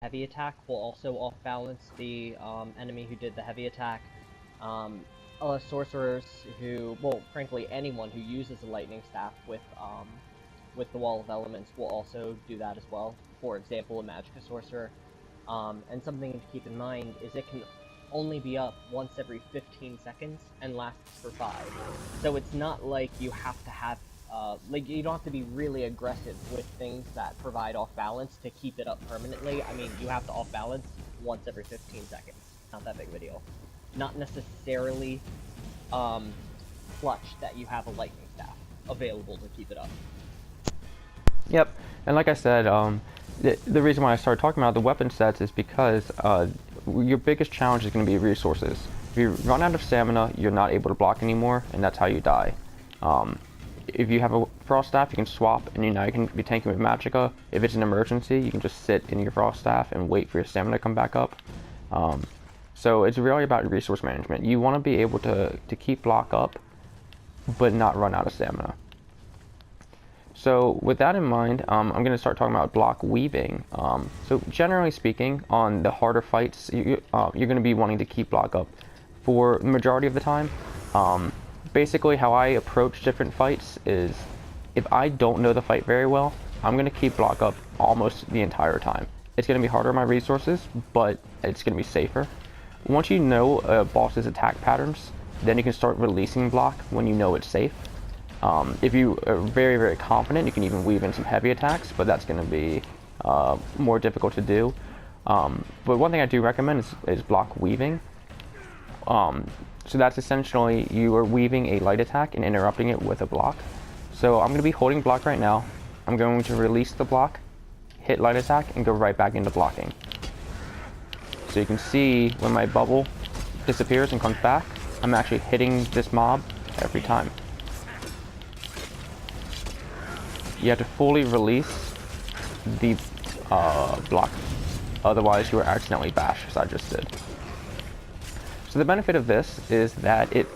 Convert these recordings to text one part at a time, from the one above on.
heavy attack will also off-balance the enemy who did the heavy attack. Sorcerers who, well, frankly, anyone who uses a lightning staff with the Wall of Elements will also do that as well. For example, a Magicka sorcerer. And something to keep in mind is it can only be up once every 15 seconds and lasts for 5. So it's not like you have to have like, you don't have to be really aggressive with things that provide off balance to keep it up permanently. I mean, you have to off balance once every 15 seconds. Not that big of a deal. Not necessarily clutch that you have a lightning staff available to keep it up. Yep, and like I said, the reason why I started talking about the weapon sets is because your biggest challenge is going to be resources. If you run out of stamina, you're not able to block anymore, and that's how you die. If you have a frost staff, you can swap, and now you can be tanking with Magicka. If it's an emergency, you can just sit in your frost staff and wait for your stamina to come back up. So it's really about resource management. You want to be able to keep block up, but not run out of stamina. So with that in mind, I'm going to start talking about block weaving. So generally speaking, on the harder fights, you're going to be wanting to keep block up for the majority of the time. Basically, how I approach different fights is, if I don't know the fight very well, I'm going to keep block up almost the entire time. It's going to be harder on my resources, but it's going to be safer. Once you know a boss's attack patterns, then you can start releasing block when you know it's safe. If you are very, very confident, you can even weave in some heavy attacks, but that's going to be more difficult to do. But one thing I do recommend is block weaving. So that's essentially you are weaving a light attack and interrupting it with a block. So I'm going to be holding block right now. I'm going to release the block, hit light attack, and go right back into blocking. So you can see when my bubble disappears and comes back, I'm actually hitting this mob every time. You have to fully release the block, otherwise you are accidentally bashed, as I just did. So the benefit of this is that it,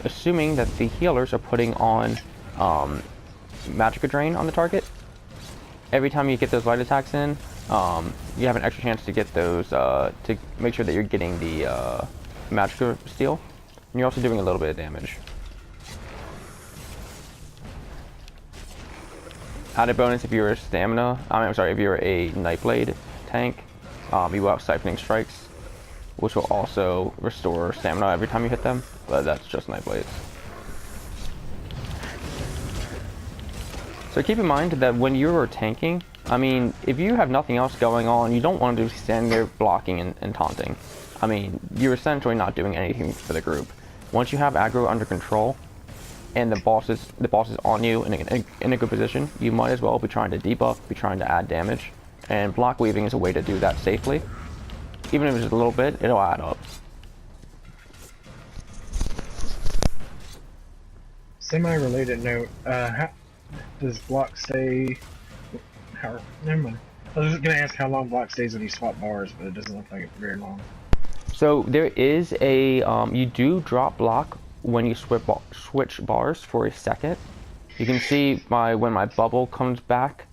assuming that the healers are putting on Magicka Drain on the target, every time you get those light attacks in, you have an extra chance to get those, to make sure that you're getting the Magicka Steel, and you're also doing a little bit of damage. Added bonus if you're a stamina, if you're a Nightblade tank, you will have Siphoning Strikes, which will also restore stamina every time you hit them, but that's just Nightblades. So keep in mind that when you're tanking, I mean, if you have nothing else going on, you don't want to be standing there blocking and taunting. I mean, you're essentially not doing anything for the group. Once you have aggro under control, and the boss is on you in a good position, you might as well be trying to debuff, be trying to add damage, and block weaving is a way to do that safely. Even if it's just a little bit, it'll add up. Semi-related note, how does block stay? Never mind. I was just gonna ask how long block stays when you swap bars, but it doesn't look like it's very long. So there is a, you do drop block when you switch bars for a second. You can see when my bubble comes back,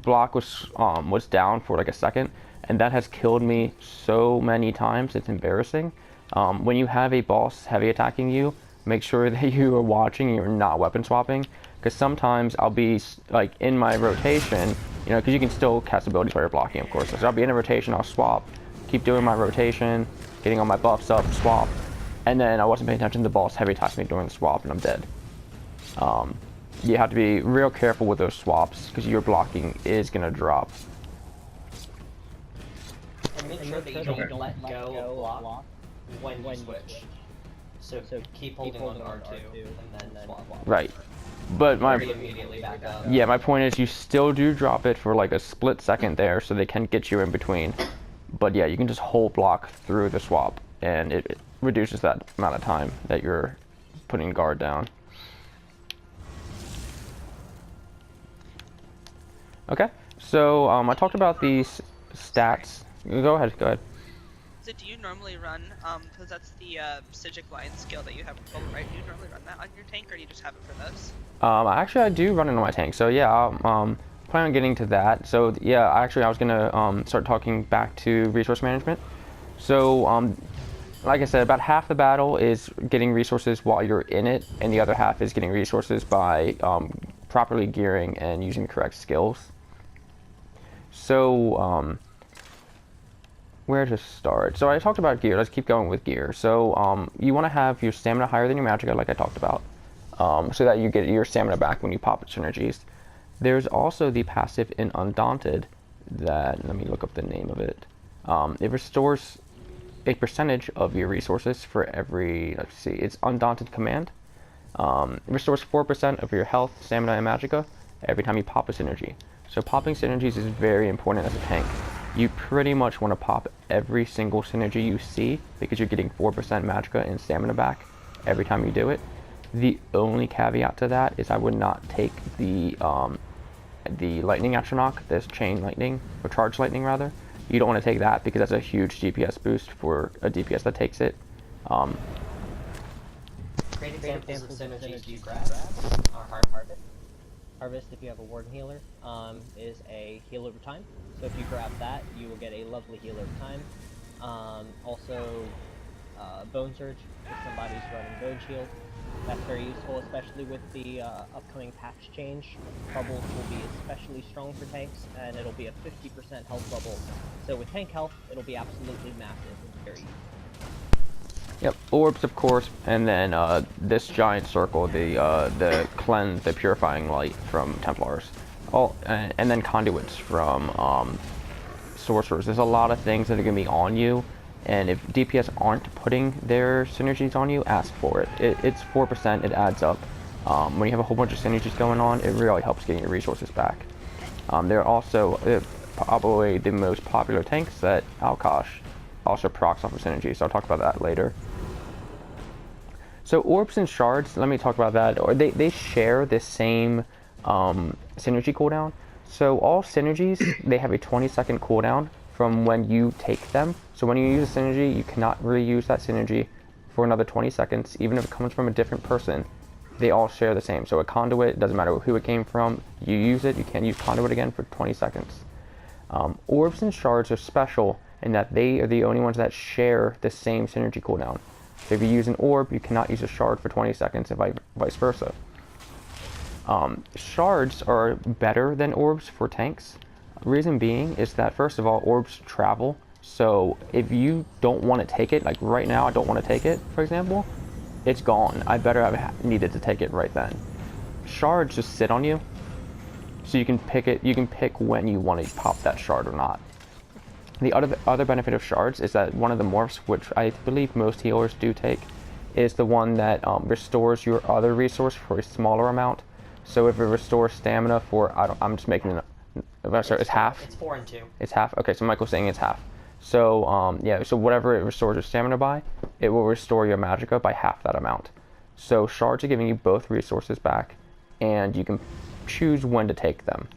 block was down for like a second, and that has killed me so many times, it's embarrassing. When you have a boss heavy attacking you, make sure that you are watching and you're not weapon swapping, because sometimes I'll be like in my rotation, you know, because you can still cast abilities while you're blocking, of course. So I'll be in a rotation, I'll swap, keep doing my rotation, getting all my buffs up, swap, and then I wasn't paying attention to the boss heavy attacks me during the swap, and I'm dead. You have to be real careful with those swaps, because your blocking is going to drop. And make sure that you don't let go of block when you switch. So keep holding on R2 and then swap. Right. But my Immediately back up. yeah, my point is you still do drop it for like a split second there, so they can get you in between. But yeah, you can just hold block through the swap, and it reduces that amount of time that you're putting guard down. Okay, so I talked about these stats. Go ahead. So do you normally run, because that's the Psijic Lion skill that you have in right? Do you normally run that on your tank, or do you just have it for this? Actually, I do run it on my tank. So yeah, plan on getting to that. So yeah, actually I was gonna start talking back to resource management. So like I said, about half the battle is getting resources while you're in it, and the other half is getting resources by properly gearing and using the correct skills. So where to start? So I talked about gear. Let's keep going with gear. So you want to have your stamina higher than your magicka, like I talked about, so that you get your stamina back when you pop synergies. There's also the passive in Undaunted that, let me look up the name of it. It restores a percentage of your resources for every, let's see, it's Undaunted command. It restores 4% of your health, stamina, and magicka every time you pop a synergy. So popping synergies is very important as a tank. You pretty much want to pop every single synergy you see because you're getting 4% magicka and stamina back every time you do it. The only caveat to that is I would not take the lightning astronach, this chain lightning, or charge lightning rather. You don't want to take that because that's a huge DPS boost for a DPS that takes it. Great examples of synergies you grab are Harvest. Harvest, if you have a Warden Healer, is a heal over time. So if you grab that, you will get a lovely heal over time. Also, Bone Surge, if somebody's running Bone Shield. That's very useful, especially with the upcoming patch change. Bubbles will be especially strong for tanks, and it'll be a 50% health bubble. So with tank health, it'll be absolutely massive and very useful. Yep, orbs of course, and then this giant circle, the cleanse, the purifying light from Templars, and then conduits from sorcerers. There's a lot of things that are gonna be on you, and if DPS aren't putting their synergies on you, ask for it. It's 4%, it adds up. When you have a whole bunch of synergies going on, it really helps getting your resources back. There are also probably the most popular tanks that Alkosh also procs off of synergy, so I'll talk about that later. So orbs and shards, let me talk about that. Or they share the same synergy cooldown. So all synergies, they have a 20-second cooldown from when you take them. So when you use a synergy, you cannot reuse that synergy for another 20 seconds, even if it comes from a different person. They all share the same. So a conduit, doesn't matter who it came from, you use it, you can't use conduit again for 20 seconds. Orbs and shards are special in that they are the only ones that share the same synergy cooldown. So if you use an orb, you cannot use a shard for 20 seconds and vice versa. Shards are better than orbs for tanks. Reason being is that, first of all, orbs travel. So if you don't want to take it, like right now I don't want to take it, for example, it's gone. I better have needed to take it right then. Shards just sit on you. So you can pick it, you can pick when you want to pop that shard or not. The other benefit of shards is that one of the morphs, which I believe most healers do take, is the one that restores your other resource for a smaller amount. So if it restores stamina for, I'm just making it, sorry, it's half? It's 4 and 2. It's half? Okay, so Michael's saying it's half. So, yeah, so whatever it restores your stamina by, it will restore your magicka by half that amount. So shards are giving you both resources back, and you can choose when to take them.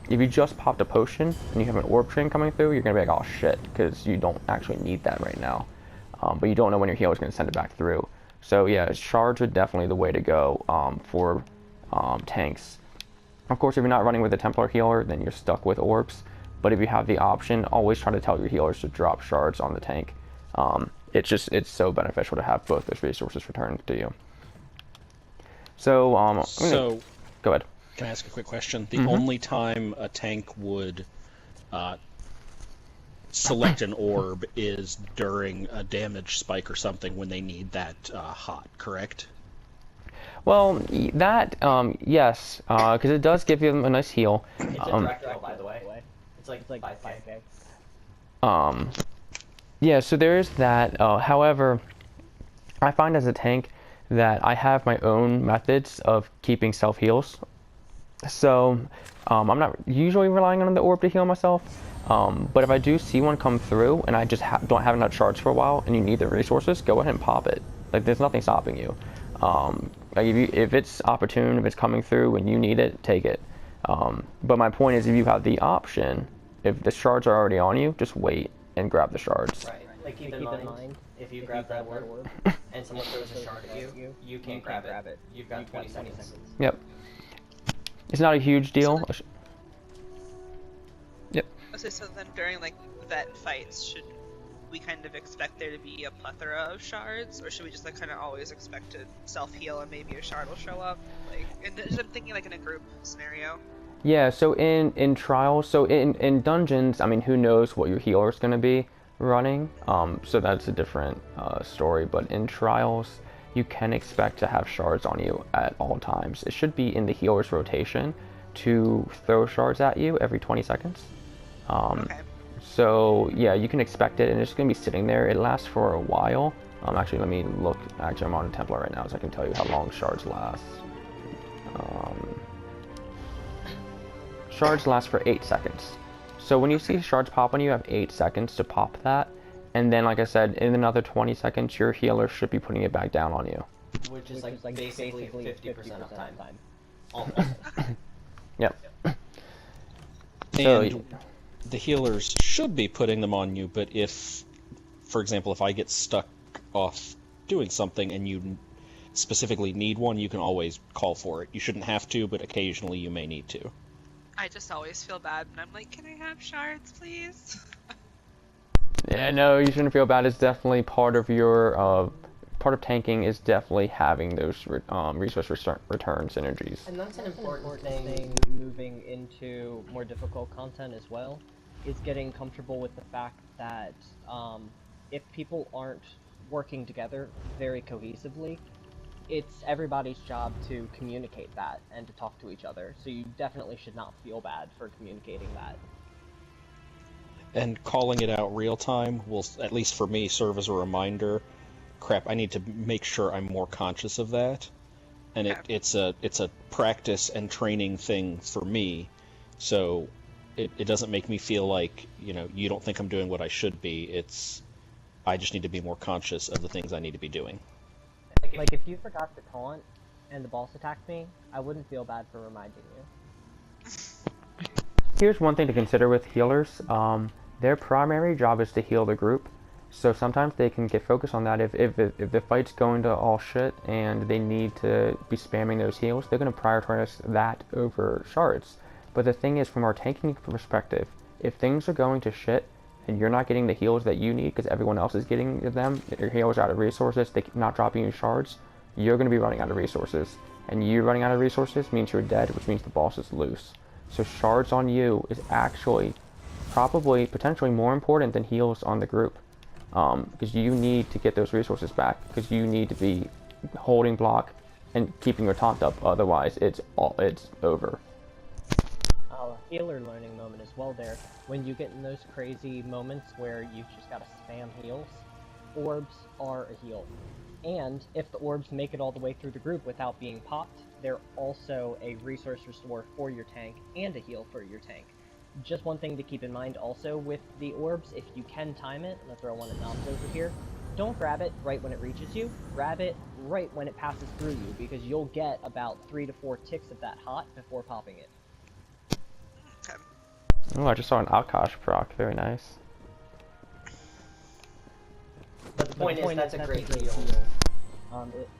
If you just popped a potion and you have an orb train coming through, you're going to be like, oh shit, because you don't actually need that right now. But you don't know when your healer is going to send it back through. So yeah, shards are definitely the way to go for tanks. Of course, if you're not running with a Templar healer, then you're stuck with orbs. But if you have the option, always try to tell your healers to drop shards on the tank. It's so beneficial to have both those resources returned to you. So, go ahead. Can I ask a quick question? The only time a tank would select an orb is during a damage spike or something when they need that hot, correct? Well, that, yes, because it does give them a nice heal. It's a direct heal, by the way. It's like 5k. Yeah, so there is that. However, I find as a tank that I have my own methods of keeping self-heals. So, I'm not usually relying on the orb to heal myself, but if I do see one come through and I just don't have enough shards for a while and you need the resources, go ahead and pop it. Like, there's nothing stopping you. Like if it's opportune, if it's coming through and you need it, take it. But my point is, if you have the option, if the shards are already on you, just wait and grab the shards. Right. Like keep in mind, if you grab that orb and someone throws a shard at you, you can't grab it. You've got 20 seconds. Yep. It's not a huge deal. Okay, so then during like vet fights, should we kind of expect there to be a plethora of shards, or should we just like kind of always expect to self heal and maybe a shard will show up? Like, and I'm thinking like in a group scenario. Yeah, so in trials, so in dungeons, I mean, who knows what your healer is going to be running? So that's a different story. But in trials, you can expect to have shards on you at all times. It should be in the healer's rotation to throw shards at you every 20 seconds. Okay. So yeah, you can expect it, and it's going to be sitting there. It lasts for a while. Actually, let me look. Actually, I'm on a Templar right now, so I can tell you how long shards last. Shards last for 8 seconds. So when you see shards pop on you, you have 8 seconds to pop that. And then, like I said, in another 20 seconds, your healer should be putting it back down on you. Which is like basically 50% of time. Almost. Yep. And the healers should be putting them on you, but if, for example, if I get stuck off doing something and you specifically need one, you can always call for it. You shouldn't have to, but occasionally you may need to. I just always feel bad, and I'm like, can I have shards, please? Yeah, no, you shouldn't feel bad. It's definitely part of your part of tanking is definitely having those resource return synergies. And that's an important thing. Moving into more difficult content as well is getting comfortable with the fact that if people aren't working together very cohesively, it's everybody's job to communicate that and to talk to each other. So you definitely should not feel bad for communicating that. And calling it out real time will, at least for me, serve as a reminder. Crap, I need to make sure I'm more conscious of that. And it's a practice and training thing for me. So it doesn't make me feel like, you don't think I'm doing what I should be. I just need to be more conscious of the things I need to be doing. Like, if you forgot to taunt and the boss attacked me, I wouldn't feel bad for reminding you. Here's one thing to consider with healers. Their primary job is to heal the group. So sometimes they can get focused on that. If the fight's going to all shit and they need to be spamming those heals, they're going to prioritize that over shards. But the thing is, from our tanking perspective, if things are going to shit and you're not getting the heals that you need because everyone else is getting them, your healers are out of resources, they're not dropping you shards, you're going to be running out of resources. And you running out of resources means you're dead, which means the boss is loose. So shards on you is actually probably potentially more important than heals on the group. Because you need to get those resources back, because you need to be holding block and keeping your taunt up, otherwise it's over. Healer learning moment as well there. When you get in those crazy moments where you've just got to spam heals, orbs are a heal. And if the orbs make it all the way through the group without being popped, they're also a resource restore for your tank and a heal for your tank. Just one thing to keep in mind also with the orbs, if you can time it, I'm going to throw one at Knobs over here, don't grab it right when it reaches you, grab it right when it passes through you, because you'll get about 3 to 4 ticks of that hot before popping it. Okay. Oh, I just saw an Akash proc, very nice. But the point is, that's a great heal.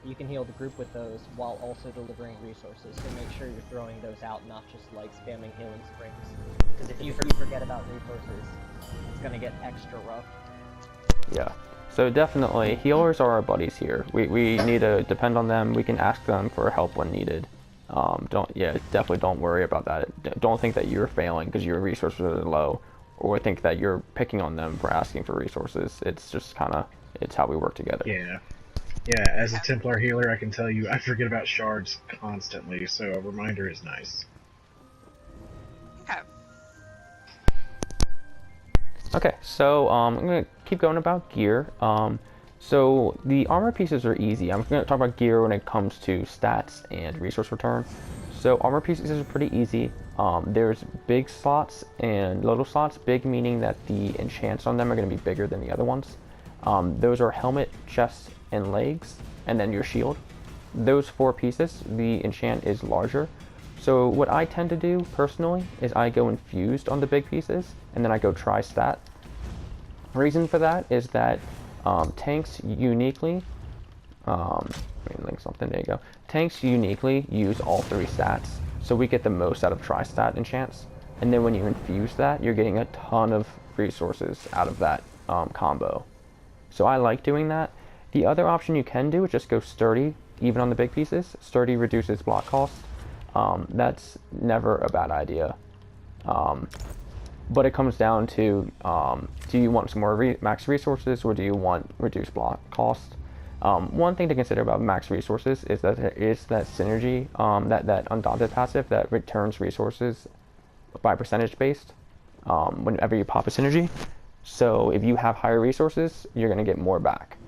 You can heal the group with those while also delivering resources, so make sure you're throwing those out, not just like spamming healing springs. Because if you forget about resources, it's gonna get extra rough. Yeah, so definitely, healers are our buddies here. We need to depend on them, we can ask them for help when needed. Definitely don't worry about that. Don't think that you're failing because your resources are low, or think that you're picking on them for asking for resources. It's just it's how we work together. Yeah, as a Templar healer, I can tell you I forget about shards constantly, so a reminder is nice. Okay, so I'm going to keep going about gear. So the armor pieces are easy. I'm going to talk about gear when it comes to stats and resource return. So armor pieces are pretty easy. There's big slots and little slots. Big meaning that the enchants on them are going to be bigger than the other ones. Those are helmet, chest, and legs, and then your shield. Those 4 pieces, the enchant is larger. So what I tend to do personally is I go infused on the big pieces, and then I go tri-stat. Reason for that is that tanks uniquely, let me link something, there you go. Tanks uniquely use all 3 stats, so we get the most out of tri-stat enchants. and then when you infuse that, you're getting a ton of resources out of that combo. So I like doing that. The other option you can do is just go sturdy, even on the big pieces. Sturdy reduces block cost. That's never a bad idea. But it comes down to, do you want some more max resources, or do you want reduced block cost? One thing to consider about max resources is that there is that synergy, that Undaunted passive that returns resources by percentage based whenever you pop a synergy. So if you have higher resources, you're going to get more back.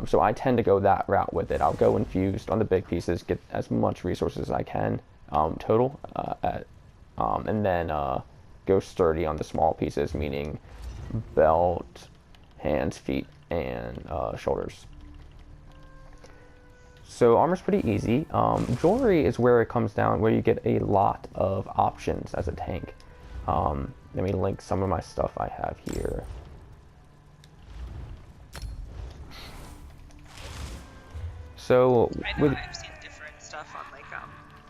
So I tend to go that route with it. I'll go infused on the big pieces, get as much resources as I can total, and then go sturdy on the small pieces, meaning belt, hands, feet, and shoulders. So armor's pretty easy. Jewelry is where it comes down, where you get a lot of options as a tank. Let me link some of my stuff I have here. So I know I've seen different stuff on like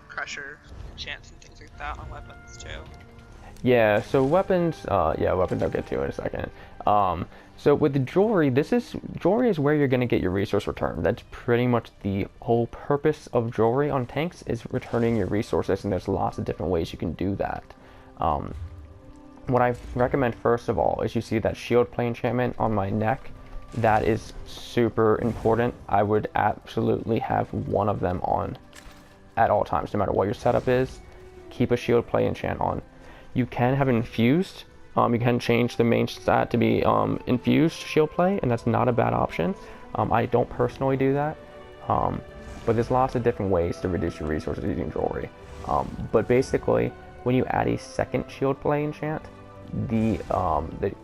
crusher enchants and things like that on weapons too. Yeah, so weapons, weapons I'll get to in a second. So with the jewelry, jewelry is where you're going to get your resource return. That's pretty much the whole purpose of jewelry on tanks, is returning your resources, and there's lots of different ways you can do that. What I recommend first of all is you see that shield play enchantment on my neck. That is super important. I would absolutely have one of them on at all times, no matter what your setup is. Keep a shield play enchant on. You can have infused. You can change the main stat to be infused shield play, and that's not a bad option. I don't personally do that, but there's lots of different ways to reduce your resources using jewelry. But basically, when you add a second shield play enchant, the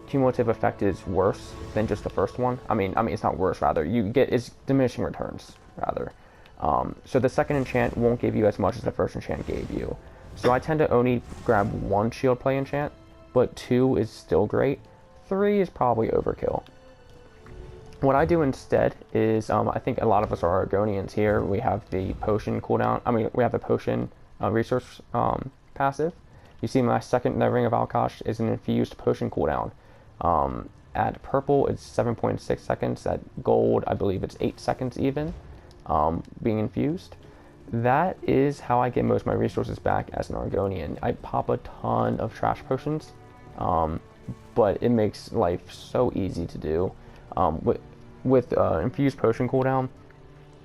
cumulative effect is worse than just the first one. I mean it's not worse, rather. It's diminishing returns, rather. So the second enchant won't give you as much as the first enchant gave you. So I tend to only grab one shield play enchant, but 2 is still great. 3 is probably overkill. What I do instead is, I think a lot of us are Argonians here. We have the potion cooldown. We have the potion resource passive. You see my second Ring of Alkosh is an infused potion cooldown. At purple, it's 7.6 seconds. At gold, I believe it's 8 seconds even, being infused. That is how I get most of my resources back as an Argonian. I pop a ton of trash potions, but it makes life so easy to do. With infused potion cooldown,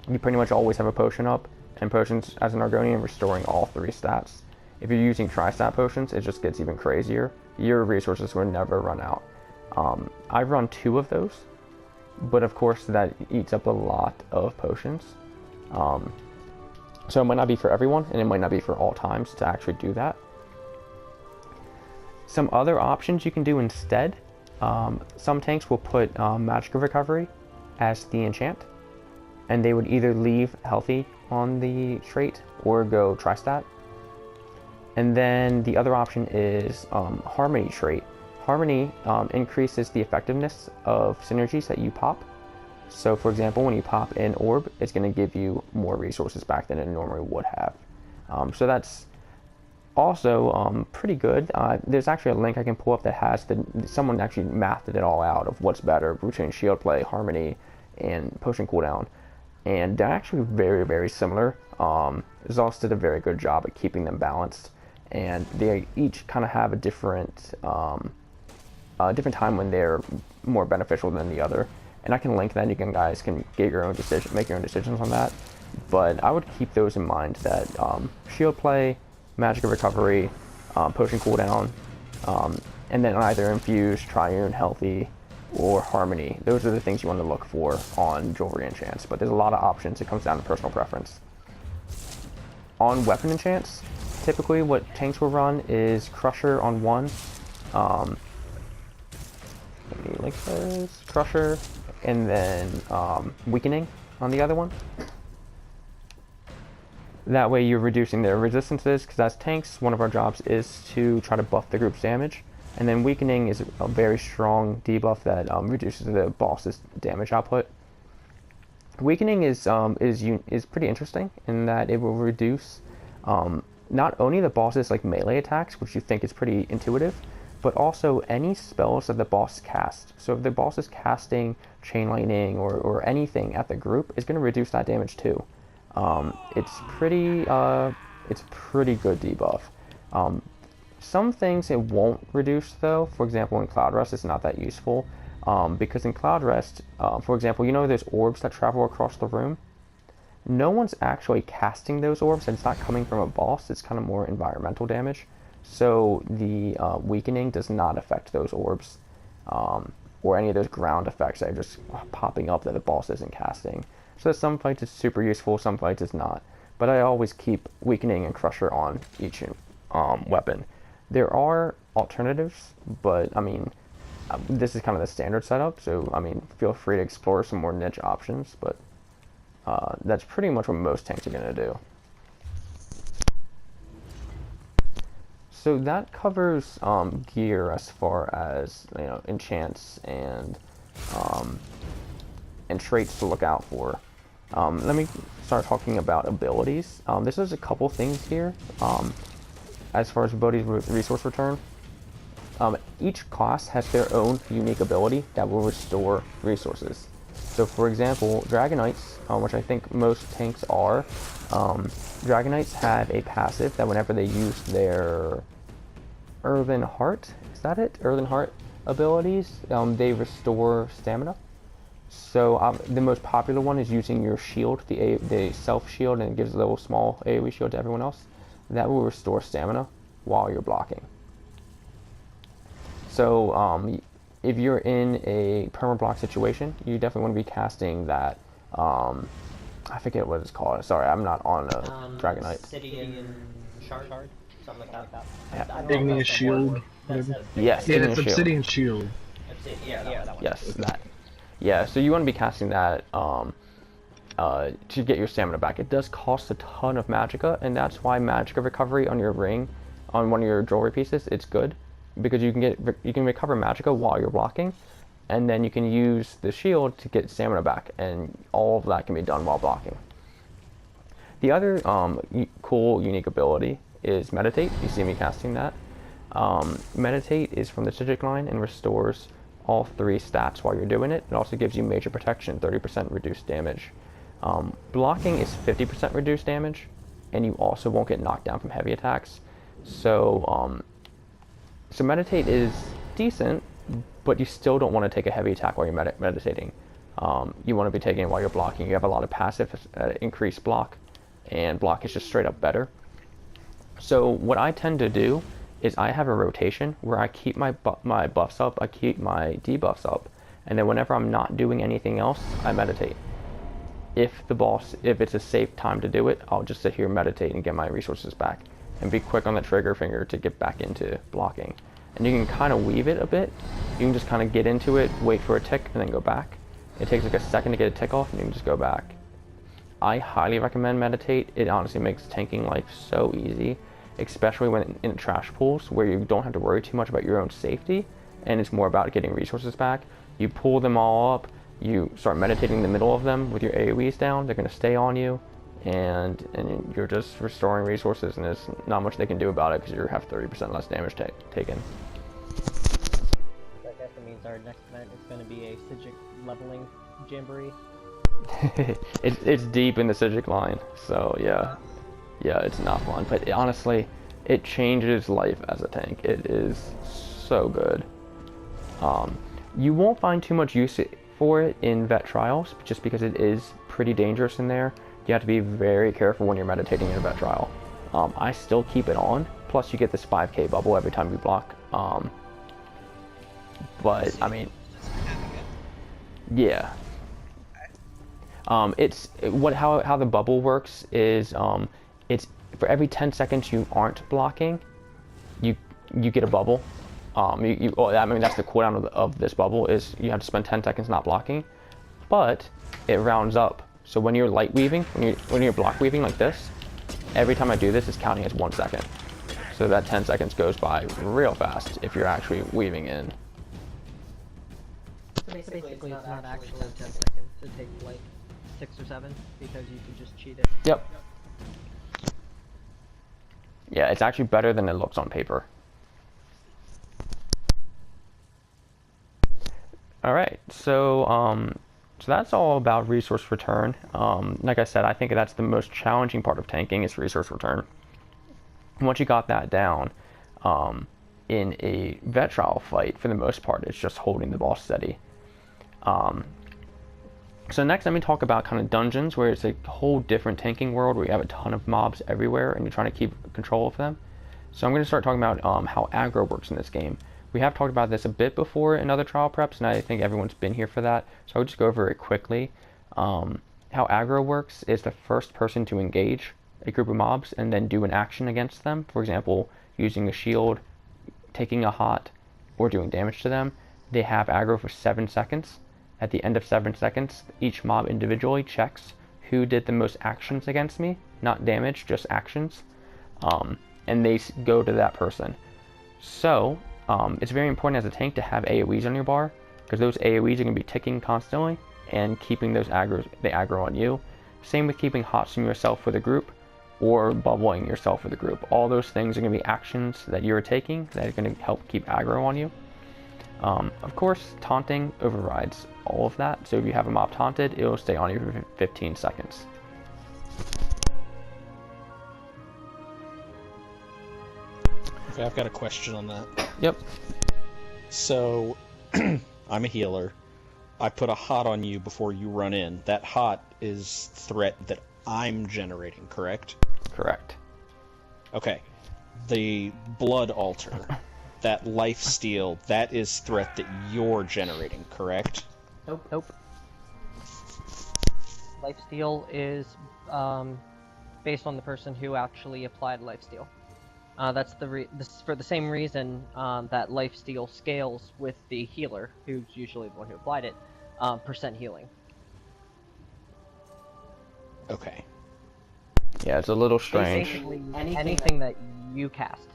you pretty much always have a potion up, and potions as an Argonian restoring all 3 stats. If you're using tri-stat potions, it just gets even crazier. Your resources will never run out. I run 2 of those, but of course that eats up a lot of potions. So it might not be for everyone, and it might not be for all times to actually do that. Some other options you can do instead, some tanks will put Magic Recovery as the enchant, and they would either leave healthy on the trait or go tri-stat. And then the other option is Harmony trait. Harmony increases the effectiveness of synergies that you pop. So for example, when you pop an orb, it's going to give you more resources back than it normally would have. So that's also pretty good. There's actually a link I can pull up that has someone actually mathed it all out of what's better between shield play, harmony, and potion cooldown. And they're actually very, very similar. Zos did a very good job at keeping them balanced. And they each kind of have a different time when they're more beneficial than the other. And I can link that. You guys can get your own decision, make your own decisions on that. But I would keep those in mind, that shield play, magic recovery, potion cooldown, and then either infuse, triune, healthy, or harmony. Those are the things you want to look for on jewelry enchants. But there's a lot of options. It comes down to personal preference. On weapon enchants, typically what tanks will run is Crusher on one. Let me link those. Crusher, and then Weakening on the other one. That way you're reducing their resistances, because as tanks, one of our jobs is to try to buff the group's damage. And then Weakening is a very strong debuff that reduces the boss's damage output. Weakening is pretty interesting in that it will reduce not only the boss's like melee attacks, which you think is pretty intuitive, but also any spells that the boss casts. So if the boss is casting Chain Lightning or anything at the group, is going to reduce that damage too. It's pretty good debuff. Some things it won't reduce though. For example, in Cloud Rest, it's not that useful because in Cloud Rest, for example, you know those orbs that travel across the room? No one's actually casting those orbs, and it's not coming from a boss. It's kind of more environmental damage. So the weakening does not affect those orbs or any of those ground effects that are just popping up that the boss isn't casting. So some fights it's super useful, some fights it's not. But I always keep weakening and crusher on each weapon. There are alternatives, but I mean, this is kind of the standard setup. So I mean, feel free to explore some more niche options, but that's pretty much what most tanks are going to do. So that covers gear as far as, you know, enchants and traits to look out for. Let me start talking about abilities. This is a couple things here as far as abilities resource return. Each class has their own unique ability that will restore resources. So for example, Dragon Knights, which I think most tanks are, Dragon Knights have a passive that whenever they use their Earthen Heart, is that it? Earthen Heart abilities, they restore stamina. So the most popular one is using your shield, the self shield, and it gives a little small AoE shield to everyone else. That will restore stamina while you're blocking. So if you're in a perma block situation, you definitely want to be casting that. I forget what it's called. Sorry, I'm not on a Dragon Knight. Obsidian shard, something like that. Yeah. Igneous Shield. Yes, Yeah, Igneous it's Shield. Obsidian Shield. Yeah, that one. Yes, that. Yeah, so you want to be casting that to get your stamina back. It does cost a ton of magicka, and that's why magicka recovery on your ring, on one of your jewelry pieces, it's good because you can recover magicka while you're blocking, and then you can use the shield to get stamina back, and all of that can be done while blocking. The other cool, unique ability is Meditate. You see me casting that. Meditate is from the Psijic line and restores all 3 stats while you're doing it. It also gives you major protection, 30% reduced damage. Blocking is 50% reduced damage, and you also won't get knocked down from heavy attacks. So, so Meditate is decent, but you still don't want to take a heavy attack while you're meditating. You want to be taking it while you're blocking. You have a lot of passive increased block, and block is just straight up better. So what I tend to do is I have a rotation where I keep my buffs up, I keep my debuffs up, and then whenever I'm not doing anything else, I meditate. If it's a safe time to do it, I'll just sit here and meditate and get my resources back, and be quick on the trigger finger to get back into blocking. And you can kind of weave it a bit. You can just kind of get into it, wait for a tick, and then go back. It takes like a second to get a tick off, and you can just go back. I highly recommend Meditate. It honestly makes tanking life so easy, especially when in trash pools where you don't have to worry too much about your own safety, and it's more about getting resources back. You pull them all up, you start meditating in the middle of them with your AoEs down, they're going to stay on you, and you're just restoring resources, and there's not much they can do about it because you have 30% less damage taken. I guess it means our next event is going to be a Psijic leveling jamboree. It's deep in the Psijic line, so yeah, it's not fun. But honestly, it changes life as a tank. It is so good. You won't find too much use for it in vet trials, just because it is pretty dangerous in there. You have to be very careful when you're meditating in a vet trial. I still keep it on. Plus, you get this 5k bubble every time you block. But I mean, yeah. It's how the bubble works is it's for every 10 seconds you aren't blocking, you get a bubble. I mean that's the cooldown of this bubble is you have to spend 10 seconds not blocking, but it rounds up. So when you're light weaving, when you're block weaving like this, every time I do this, it's counting as 1 second. So that 10 seconds goes by real fast if you're actually weaving in. So basically it's not actually 10 seconds. It takes like 6 or 7 because you can just cheat it. Yep. Yeah, it's actually better than it looks on paper. All right, so that's all about resource return. Like I said, I think that's the most challenging part of tanking is resource return. Once you got that down, in a vet trial fight, for the most part, it's just holding the ball steady. So next, let me talk about kind of dungeons, where it's a whole different tanking world, where you have a ton of mobs everywhere, and you're trying to keep control of them. So I'm going to start talking about how aggro works in this game. We have talked about this a bit before in other trial preps, and I think everyone's been here for that, so I'll just go over it quickly. How aggro works is the first person to engage a group of mobs and then do an action against them. For example, using a shield, taking a hot, or doing damage to them. They have aggro for 7 seconds. At the end of 7 seconds, each mob individually checks who did the most actions against me, not damage, just actions, and they go to that person. So, it's very important as a tank to have AoEs on your bar, because those AoEs are going to be ticking constantly and keeping the aggro on you. Same with keeping hots from yourself for the group, or bubbling yourself for the group. All those things are going to be actions that you're taking that are going to help keep aggro on you. Of course, taunting overrides all of that, so if you have a mob taunted, it will stay on you for 15 seconds. Okay, I've got a question on that. Yep. So, I'm a healer. I put a hot on you before you run in. That hot is threat that I'm generating, correct? Correct. Okay. The blood altar, that life steal, that is threat that you're generating, correct? Nope. Lifesteal is based on the person who actually applied lifesteal. That's for the same reason that lifesteal scales with the healer, who's usually the one who applied it, percent healing. Okay. Yeah, it's a little strange. Basically, anything that you cast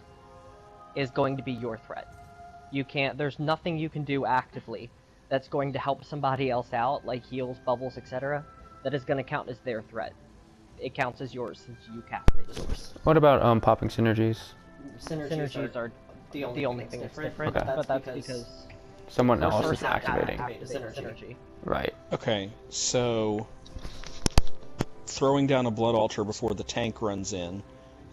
is going to be your threat. There's nothing you can do actively that's going to help somebody else out, like heals, bubbles, etc., that is going to count as their threat. It counts as yours since you cast it. What about popping synergies? Synergies are the only thing that's different, Okay. but that's because Someone else is person activating. synergy. Right. Okay, so throwing down a blood altar before the tank runs in,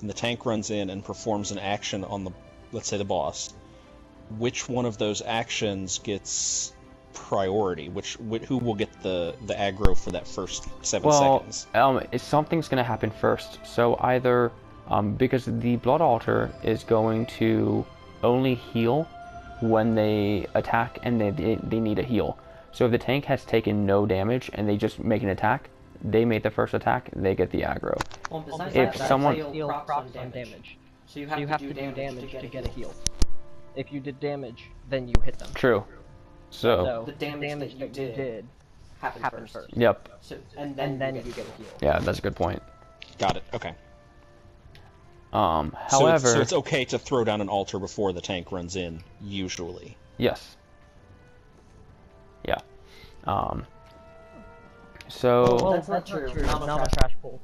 and the tank runs in and performs an action on the, let's say, the boss. Which one of those actions gets priority? Who will get the aggro for that first 7 seconds? Something's going to happen first. So either because the blood altar is going to only heal when they attack and they need a heal. So if the tank has taken no damage and they just make an attack, they made the first attack, they get the aggro. If someone heal procs on damage, so you have to do damage to get a heal. If you did damage, then you hit them. True. So the damage that you did happened first. Yep. So, and then you get a heal. Yeah, that's a good point. Got it. Okay. However, so it's okay to throw down an altar before the tank runs in, usually. Yes. Yeah. So. Well, that's not true. Not on a trash pool.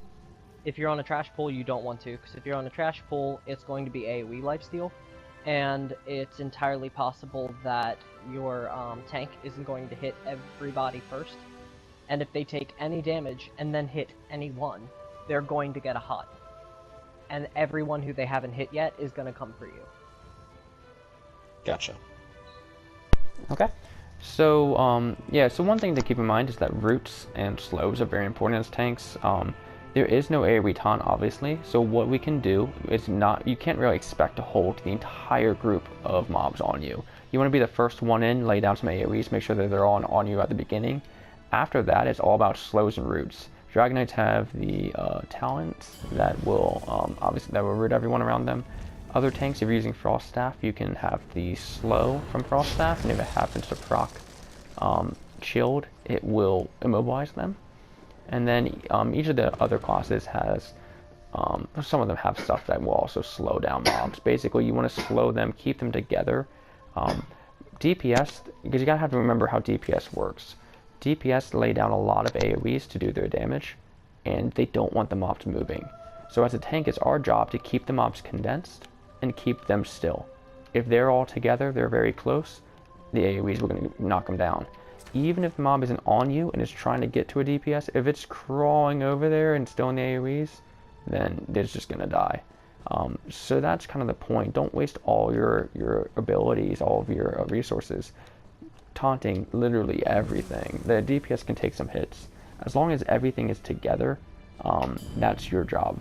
If you're on a trash pool, you don't want to, because if you're on a trash pool, it's going to be AoE lifesteal, and it's entirely possible that your tank isn't going to hit everybody first, and if they take any damage and then hit anyone, they're going to get a hot. And everyone who they haven't hit yet is going to come for you. Gotcha. Okay. So, yeah, so one thing to keep in mind is that roots and slows are very important as tanks. There is no AoE taunt, obviously, so what we can do is you can't really expect to hold the entire group of mobs on you. You want to be the first one in, lay down some AoEs, make sure that they're all on you at the beginning. After that, it's all about slows and roots. Dragon Knights have the talents that will, obviously, that will root everyone around them. Other tanks, if you're using Frost Staff, you can have the slow from Frost Staff, and if it happens to proc Shield, it will immobilize them. And then each of the other classes has, some of them have stuff that will also slow down mobs. Basically, you want to slow them, keep them together. DPS, because you gotta have to remember how DPS works. DPS lay down a lot of AoEs to do their damage, and they don't want the mobs moving. So as a tank, it's our job to keep the mobs condensed and keep them still. If they're all together, they're very close, the AoEs, we're going to knock them down. Even if the mob isn't on you and is trying to get to a DPS, if it's crawling over there and still in the AoEs, then it's just going to die. So that's kind of the point. Don't waste all your abilities, all of your resources, taunting literally everything. The DPS can take some hits. As long as everything is together, that's your job.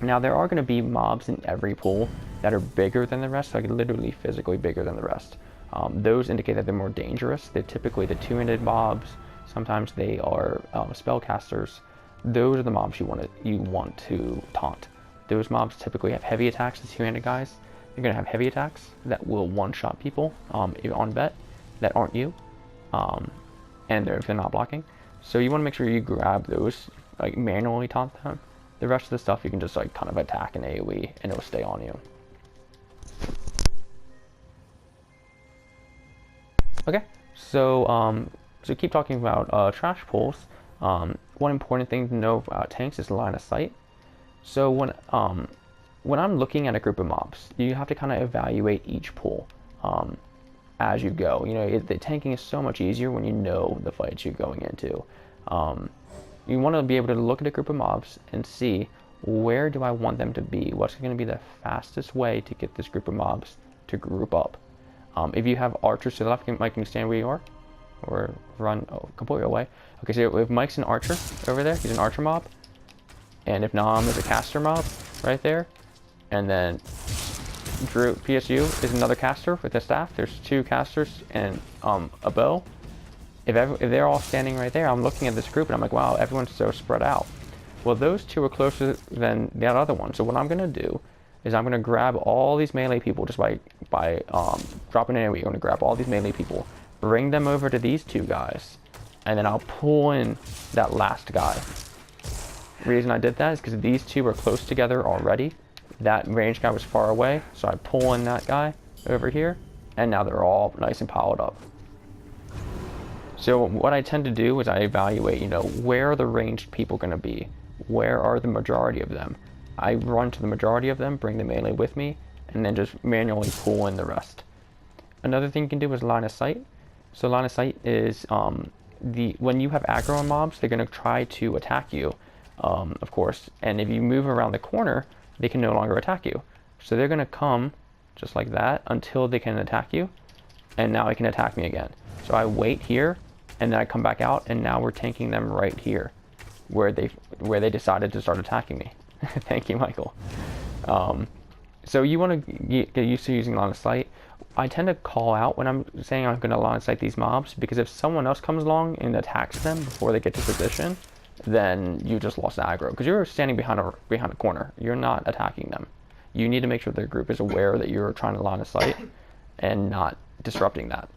Now, there are going to be mobs in every pool that are bigger than the rest, like literally physically bigger than the rest. Those indicate that they're more dangerous. They're typically the two-handed mobs. Sometimes they are spellcasters. Those are the mobs you want to taunt. Those mobs typically have heavy attacks, the two-handed guys. They're going to have heavy attacks that will one-shot people on bet that aren't you, and if they're not blocking. So you want to make sure you grab those, like manually taunt them. The rest of the stuff you can just like kind of attack an AoE and it'll stay on you. Okay, so so keep talking about trash pools. One important thing to know about tanks is line of sight. So when I'm looking at a group of mobs, you have to kind of evaluate each pool as you go. You know, the tanking is so much easier when you know the fights you're going into. You want to be able to look at a group of mobs and see, where do I want them to be? What's going to be the fastest way to get this group of mobs to group up? If you have archers to the left, Mike can stand where you are, or run completely away. Okay, so if Mike's an archer over there, he's an archer mob, and if Nam is a caster mob right there, and then Drew PSU is another caster with a staff. There's two casters and a bow. If they're all standing right there, I'm looking at this group and I'm like, wow, everyone's so spread out. Well, those two are closer than that other one. So what I'm going to do is I'm going to grab all these melee people just by dropping in. We're going to grab all these melee people, bring them over to these two guys, and then I'll pull in that last guy. The reason I did that is because these two are close together already. That range guy was far away, so I pull in that guy over here, and now they're all nice and piled up. So what I tend to do is I evaluate, you know, where are the ranged people going to be? Where are the majority of them? I run to the majority of them, bring the melee with me, and then just manually pull in the rest. Another thing you can do is line of sight. So line of sight is when you have aggro on mobs, they're going to try to attack you, of course. And if you move around the corner, they can no longer attack you. So they're going to come just like that until they can attack you, and now they can attack me again. So I wait here, and then I come back out, and now we're tanking them right here, where they decided to start attacking me. Thank you, Michael. So you want to get used to using line of sight. I tend to call out when I'm saying I'm going to line of sight these mobs, because if someone else comes along and attacks them before they get to position, then you just lost aggro, because you're standing behind a corner. You're not attacking them. You need to make sure the group is aware that you're trying to line of sight and not disrupting that.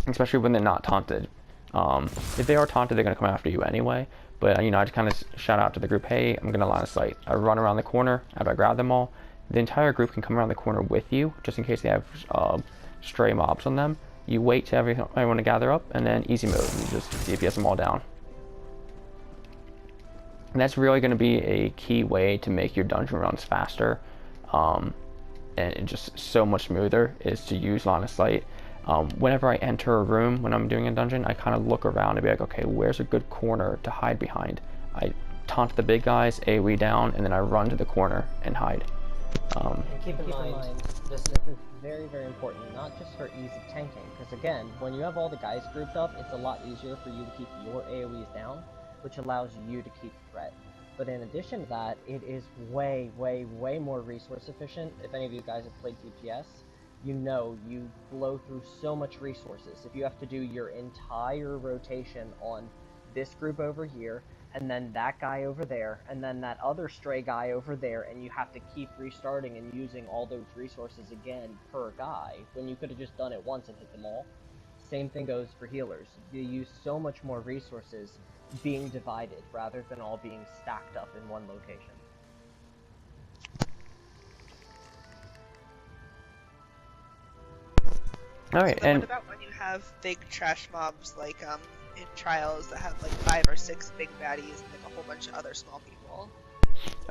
Especially when they're not taunted. If they are taunted, they're going to come after you anyway. But, you know, I just kind of shout out to the group, hey, I'm going to line of sight. I run around the corner after I grab them all. The entire group can come around the corner with you, just in case they have stray mobs on them. You wait till everyone to gather up, and then easy mode. You just DPS them all down. And that's really going to be a key way to make your dungeon runs faster and just so much smoother, is to use line of sight. Whenever I enter a room when I'm doing a dungeon, I kind of look around and be like, okay, where's a good corner to hide behind? I taunt the big guys, AoE down, and then I run to the corner and hide. And keep in mind, this is very, very important, not just for ease of tanking, because again, when you have all the guys grouped up, it's a lot easier for you to keep your AoEs down, which allows you to keep threat. But in addition to that, it is way, way, way more resource efficient. If any of you guys have played TPS, you know you blow through so much resources. If you have to do your entire rotation on this group over here, and then that guy over there, and then that other stray guy over there, and you have to keep restarting and using all those resources again per guy, when you could have just done it once and hit them all. Same thing goes for healers. You use so much more resources being divided, rather than all being stacked up in one location. All right, So and what about when you have big trash mobs like in trials that have like 5 or 6 big baddies and like a whole bunch of other small people?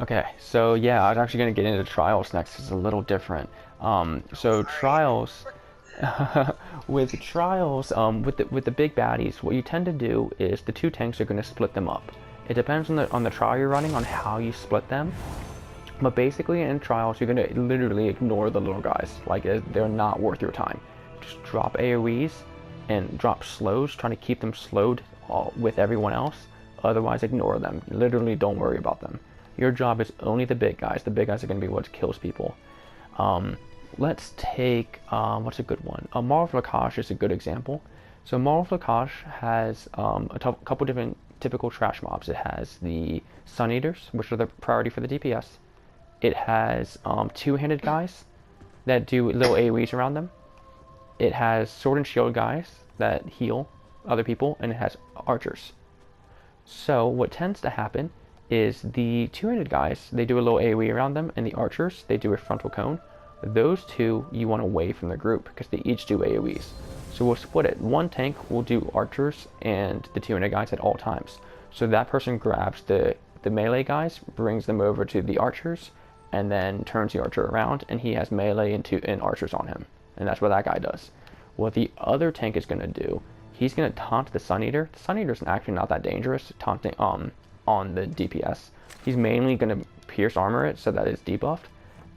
Okay, so yeah, I was actually going to get into trials next. It's a little different. So Sorry. trials, with trials, with the big baddies, what you tend to do is the two tanks are going to split them up. It depends on the trial you're running on how you split them. But basically in trials, you're going to literally ignore the little guys. Like, they're not worth your time. Just drop AoEs and drop slows, trying to keep them slowed with everyone else. Otherwise, ignore them. Literally, don't worry about them. Your job is only the big guys. The big guys are going to be what kills people. Let's take, what's a good one? Maul of Lakash is a good example. So Maul of Lakash has a couple different typical trash mobs. It has the Sun Eaters, which are the priority for the DPS. It has two-handed guys that do little AoEs around them. It has sword and shield guys that heal other people, and it has archers. So what tends to happen is the two-handed guys, they do a little AoE around them, and the archers, they do a frontal cone. Those two you want away from the group because they each do AoEs. So we'll split it. One tank will do archers and the two-handed guys at all times. So that person grabs the melee guys, brings them over to the archers, and then turns the archer around, and he has melee and archers on him. And that's what that guy does. What the other tank is going to do, he's going to taunt the Sun Eater. The Sun Eater is actually not that dangerous taunting on the DPS. He's mainly going to pierce armor it so that it's debuffed.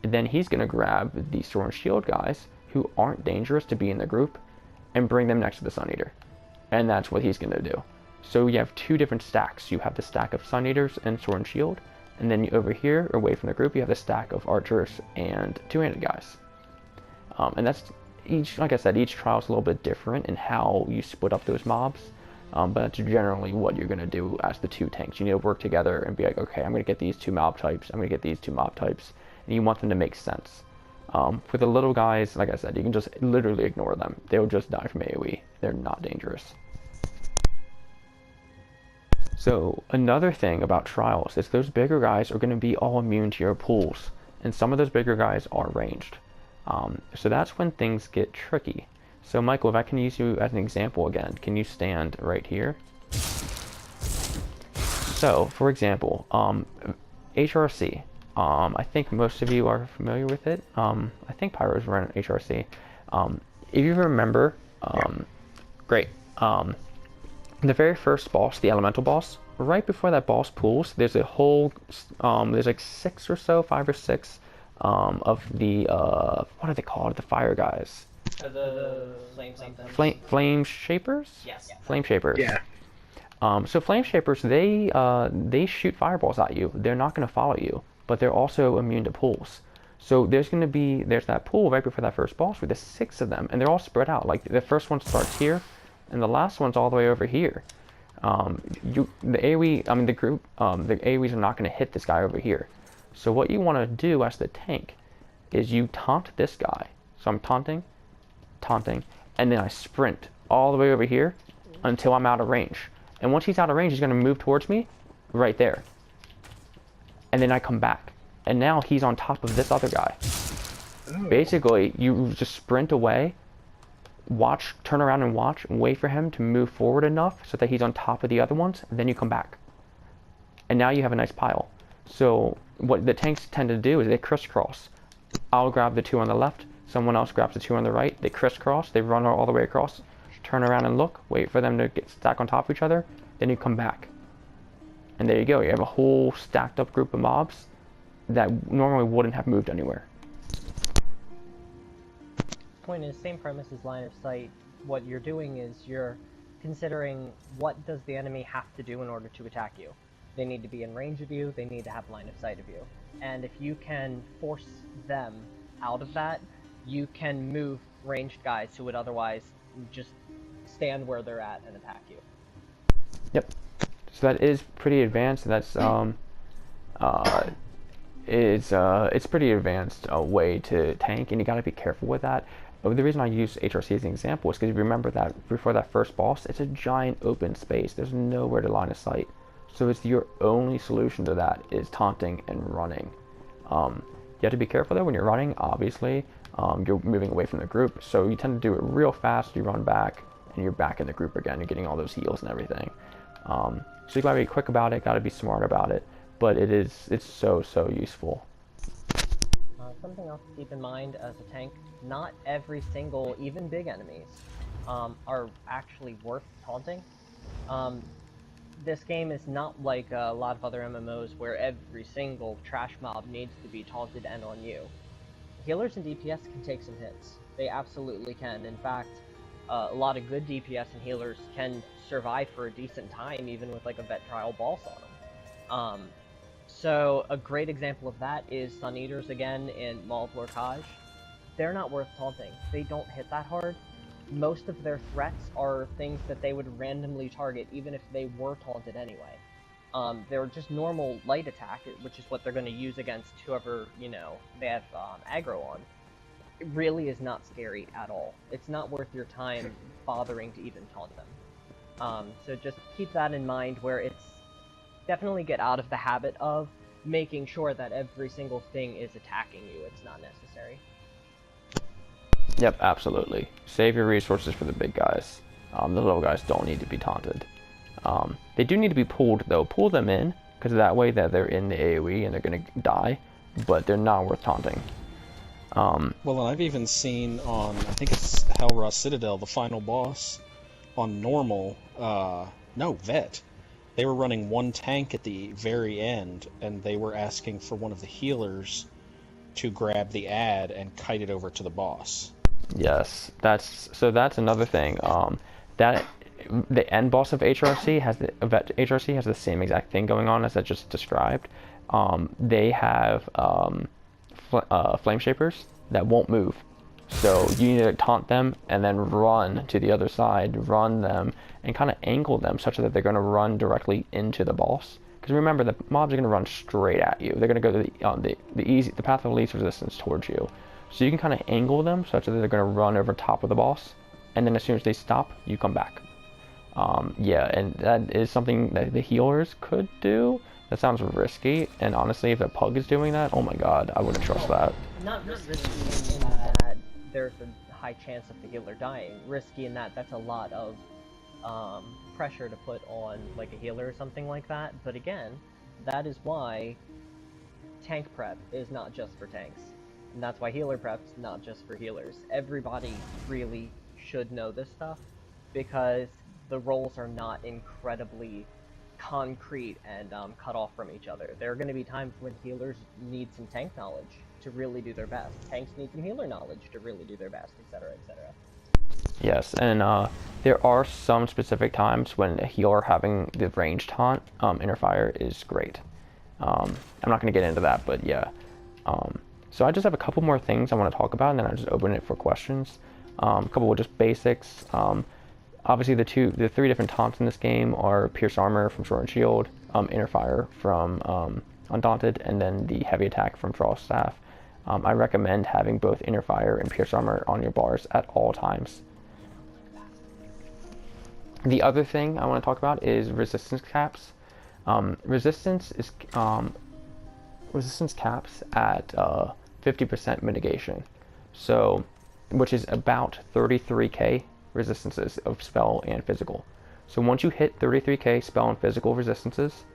And then he's going to grab the sword and shield guys who aren't dangerous to be in the group and bring them next to the Sun Eater. And that's what he's going to do. So you have two different stacks. You have the stack of Sun Eaters and sword and shield. And then over here, away from the group, you have the stack of archers and two-handed guys. And that's each, like I said, each trial is a little bit different in how you split up those mobs. But that's generally what you're going to do as the two tanks. You need to work together and be like, okay, I'm going to get these two mob types. I'm going to get these two mob types. And you want them to make sense. For the little guys, like I said, you can just literally ignore them. They'll just die from AoE. They're not dangerous. So another thing about trials is those bigger guys are going to be all immune to your pulls. And some of those bigger guys are ranged. So that's when things get tricky. So Michael, if I can use you as an example again, can you stand right here? So, for example, HRC. I think most of you are familiar with it. I think Pyros run HRC. If you remember, great. The very first boss, the elemental boss, right before that boss pulls, there's a whole, there's like 5 or 6 of the, what are they called? The fire guys. The flame something. Flame shapers? Yes. Flame shapers. Yeah. So flame shapers, they shoot fireballs at you. They're not going to follow you, but they're also immune to pulls. So there's that pool right before that first boss with the 6 of them, and they're all spread out. Like the first one starts here, and the last one's all the way over here. The AoE, I mean the group, the AoEs are not going to hit this guy over here. So what you want to do as the tank is you taunt this guy. So I'm taunting, and then I sprint all the way over here until I'm out of range. And once he's out of range, he's going to move towards me right there. And then I come back. And now he's on top of this other guy. Oh. Basically, you just sprint away, turn around and watch, and wait for him to move forward enough so that he's on top of the other ones, and then you come back. And now you have a nice pile. So what the tanks tend to do is they crisscross. I'll grab the 2 on the left, someone else grabs the 2 on the right, they crisscross, they run all the way across, turn around and look, wait for them to get stacked on top of each other, then you come back. And there you go, you have a whole stacked up group of mobs that normally wouldn't have moved anywhere. Point is, same premise as line of sight. What you're doing is you're considering what does the enemy have to do in order to attack you. They need to be in range of you, they need to have line of sight of you. And if you can force them out of that, you can move ranged guys who would otherwise just stand where they're at and attack you. Yep. So that is pretty advanced. That's it's pretty advanced way to tank, and you gotta be careful with that. But the reason I use HRC as an example is because if you remember that before that first boss, it's a giant open space. There's nowhere to line of sight. So it's your only solution to that is taunting and running. You have to be careful though when you're running, obviously. You're moving away from the group, so you tend to do it real fast, you run back, and you're back in the group again. You're getting all those heals and everything. So you gotta be quick about it, gotta be smart about it, but it's so useful. Something else to keep in mind as a tank, not every single, even big enemies, are actually worth taunting. This game is not like a lot of other MMOs where every single trash mob needs to be taunted and on you. Healers and DPS can take some hits. They absolutely can. In fact, a lot of good DPS and healers can survive for a decent time, even with like a vet trial boss on them. So a great example of that is Sun Eaters again in Maw of Lorcage. They're not worth taunting. They don't hit that hard. Most of their threats are things that they would randomly target even if they were taunted anyway. They're just normal light attack, which is what they're going to use against whoever, they have aggro on. It really is not scary at all. It's not worth your time bothering to even taunt them. So just keep that in mind, where it's definitely get out of the habit of making sure that every single thing is attacking you. It's not necessary. Yep, absolutely. Save your resources for the big guys. The little guys don't need to be taunted. They do need to be pulled, though. Pull them in, because that way that they're in the AoE and they're going to die, but they're not worth taunting. Well, and I've even seen on, I think it's Hellra Citadel, the final boss, on normal, vet. They were running one tank at the very end, and they were asking for one of the healers to grab the ad and kite it over to the boss. Yes, that's another thing. That the end boss of HRC has the same exact thing going on as I just described. They have flame shapers that won't move. So you need to taunt them and then run to the other side, run them, and kind of angle them such that they're going to run directly into the boss. Because remember, the mobs are going to run straight at you. They're going to go to the path of least resistance towards you. So you can kind of angle them such that they're going to run over top of the boss, and then as soon as they stop, you come back. And that is something that the healers could do. That sounds risky, and honestly, if a pug is doing that, oh my god, I wouldn't trust that. Not risky in that there's a high chance of the healer dying. Risky in that that's a lot of pressure to put on like a healer or something like that. But again, that is why tank prep is not just for tanks. And that's why healer prep's not just for healers. Everybody really should know this stuff, because the roles are not incredibly concrete and cut off from each other. There are going to be times when healers need some tank knowledge to really do their best. Tanks need some healer knowledge to really do their best, etc., etc. Yes, and there are some specific times when a healer having the range taunt, inner fire, is great. I'm not going to get into that, but yeah. So I just have a couple more things I want to talk about, and then I'll just open it for questions. A couple of just basics. Obviously, the three different taunts in this game are Pierce Armor from Sword and Shield, Inner Fire from Undaunted, and then the Heavy Attack from Frost Staff. I recommend having both Inner Fire and Pierce Armor on your bars at all times. The other thing I want to talk about is resistance caps. Resistance caps at 50% mitigation, so which is about 33k resistances of spell and physical. So once you hit 33k spell and physical resistances,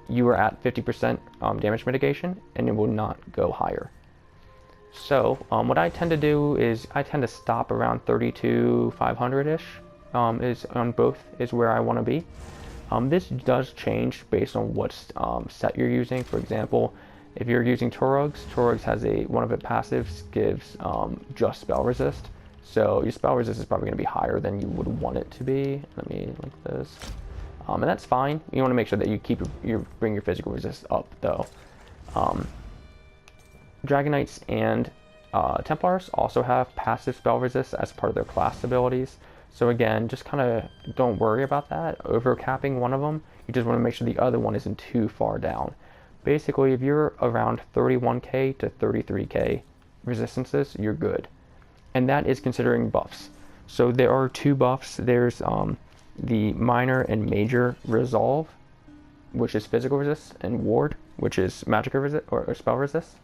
you are at 50% damage mitigation, and it will not go higher. So what I tend to do is I tend to stop around 32,500-ish. Is on both is where I want to be. This does change based on what set you're using. For example, if you're using Torug's has one of its passives gives just spell resist. So your spell resist is probably going to be higher than you would want it to be. Let me like this, and that's fine. You want to make sure that you bring your physical resist up though. Dragon Knights and Templars also have passive spell resist as part of their class abilities. So again, just kind of don't worry about that, overcapping one of them. You just want to make sure the other one isn't too far down. Basically, if you're around 31k to 33k resistances, you're good. And that is considering buffs. So there are two buffs. There's the minor and major resolve, which is physical resist, and ward, which is magic resist or spell resist.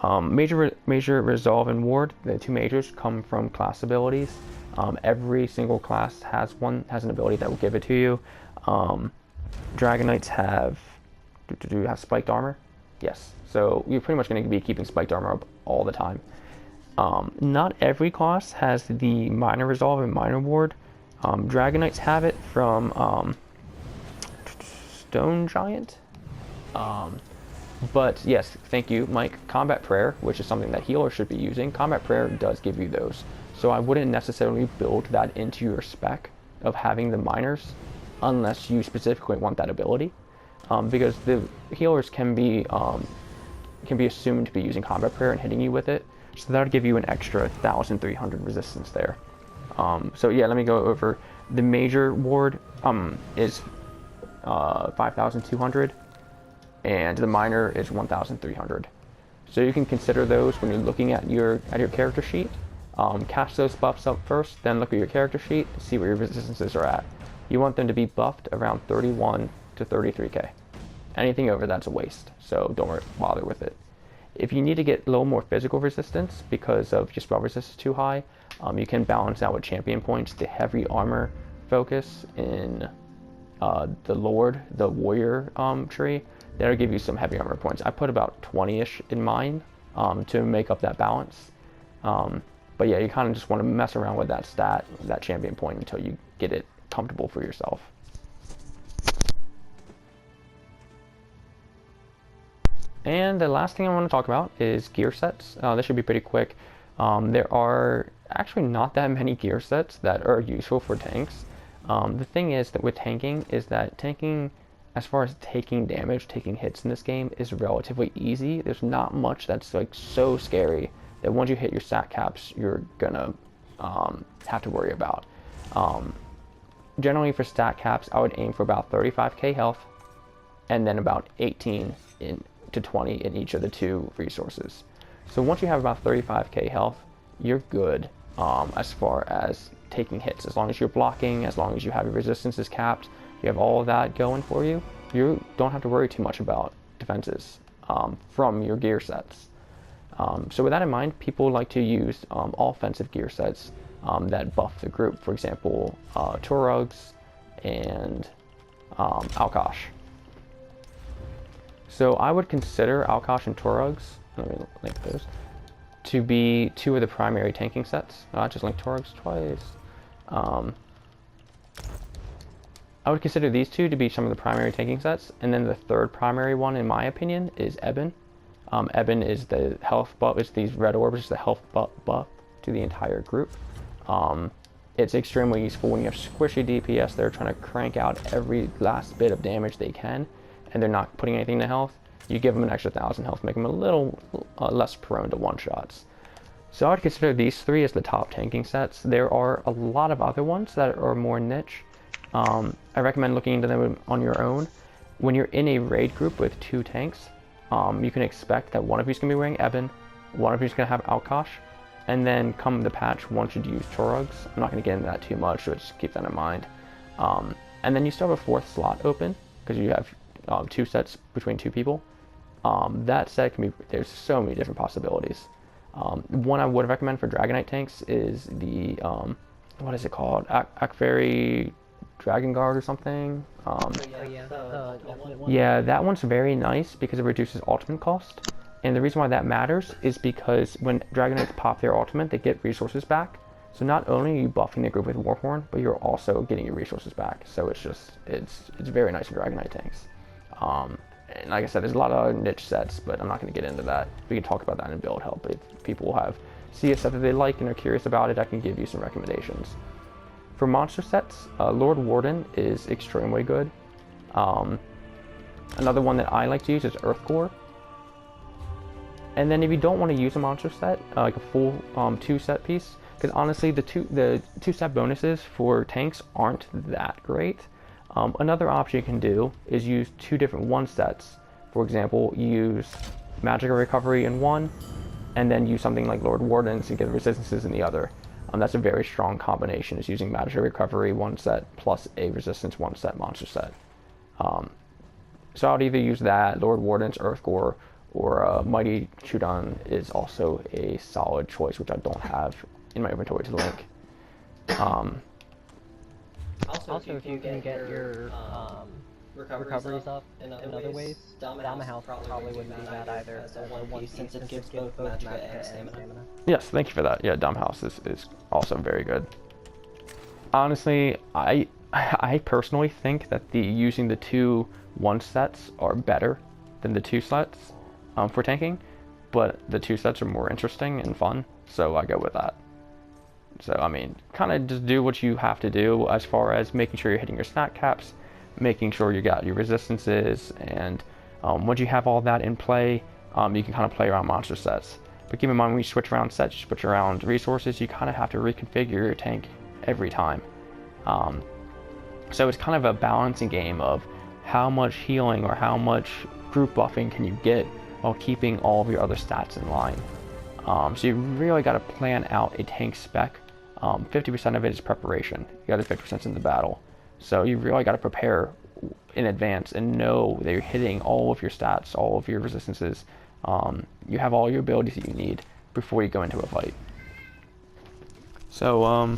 Major, Resolve, and Ward, the two majors, come from class abilities. Every single class has an ability that will give it to you. Dragon Knights have spiked armor. Yes, so you're pretty much going to be keeping spiked armor up all the time. Not every class has the Minor Resolve and Minor Ward. Dragon Knights have it from Stone Giant. But yes, thank you, Mike. Combat Prayer, which is something that healers should be using, Combat Prayer does give you those. So I wouldn't necessarily build that into your spec of having the minors unless you specifically want that ability. Because the healers can be assumed to be using Combat Prayer and hitting you with it. So that would give you an extra 1,300 resistance there. So yeah, let me go over. The major ward is 5,200. And the minor is 1,300. So you can consider those when you're looking at your character sheet. Cast those buffs up first, then look at your character sheet to see where your resistances are at. You want them to be buffed around 31 to 33k. Anything over that's a waste, so don't bother with it. If you need to get a little more physical resistance because of your spell resistance too high, you can balance out with champion points the heavy armor focus in the warrior tree. That'll give you some heavy armor points. I put about 20-ish in mine to make up that balance. But yeah, you kind of just want to mess around with that stat, that champion point, until you get it comfortable for yourself. And the last thing I want to talk about is gear sets. This should be pretty quick. There are actually not that many gear sets that are useful for tanks. The thing is that with tanking is that tanking, as far as taking damage, taking hits in this game, is relatively easy. There's not much that's like so scary that once you hit your stat caps, you're gonna have to worry about. Generally for stat caps, I would aim for about 35k health, and then about 18 to 20 in each of the two resources. So once you have about 35k health, you're good as far as taking hits. As long as you're blocking, as long as you have your resistances capped, you have all of that going for you, you don't have to worry too much about defenses from your gear sets. So with that in mind, people like to use offensive gear sets that buff the group. For example, Turugs and Alkosh. So I would consider Alkosh and Turugs, let me link those, to be two of the primary tanking sets. I just linked Turugs twice. I would consider these two to be some of the primary tanking sets, and then the third primary one, in my opinion, is Eben. Eben is the health buff, it's these red orbs, it's the health buff to the entire group. It's extremely useful when you have squishy DPS. They're trying to crank out every last bit of damage they can, and they're not putting anything to health. You give them an extra 1,000 health, make them a little less prone to one-shots. So I would consider these three as the top tanking sets. There are a lot of other ones that are more niche. I recommend looking into them on your own. When you're in a raid group with two tanks, you can expect that one of you's going to be wearing Eben, one of you's going to have Alkosh, and then come the patch, one should use Turugs. I'm not going to get into that too much, so just keep that in mind. And then you still have a fourth slot open, because you have two sets between two people. That set can be, there's so many different possibilities. One I would recommend for Dragon Knight tanks is the, what is it called? Akvari Dragon Guard or something. Yeah, that one's very nice because it reduces ultimate cost. And the reason why that matters is because when Dragon Knights pop their ultimate, they get resources back. So not only are you buffing the group with Warhorn, but you're also getting your resources back. So it's just, it's very nice in Dragon Knight tanks. And like I said, there's a lot of niche sets, but I'm not going to get into that. We can talk about that in build help. If people see a set that they like and are curious about it, I can give you some recommendations. For monster sets, Lord Warden is extremely good. Another one that I like to use is Earthcore. And then if you don't want to use a monster set, like a full two set piece, because honestly the two set bonuses for tanks aren't that great. Another option you can do is use two different one sets. For example, use Magic Recovery in one, and then use something like Lord Wardens to get resistances in the other. That's a very strong combination, is using Magic Recovery one set plus a resistance one set monster set. So I would either use that, Lord Wardens, Earthcore, or Mighty Chudon is also a solid choice, which I don't have in my inventory to link. Also, if you can get your recoveries up in other ways, Dama House probably wouldn't be bad either as a one piece since it gives both Magicka and Stamina. Yes, thank you for that. Yeah, Dumb House is also very good. Honestly, I personally think that using the 2 1 sets are better than the 2 sets for tanking, but the 2 sets are more interesting and fun, so I go with that. So, I mean, kind of just do what you have to do as far as making sure you're hitting your stat caps, making sure you got your resistances, and once you have all that in play, you can kind of play around monster sets. But keep in mind, when you switch around sets, you switch around resources, you kind of have to reconfigure your tank every time. So it's kind of a balancing game of how much healing or how much group buffing can you get while keeping all of your other stats in line. So you really got to plan out a tank spec. 50% of it is preparation. The other 50% is in the battle. So you really got to prepare in advance and know that you're hitting all of your stats, all of your resistances. You have all your abilities that you need before you go into a fight. So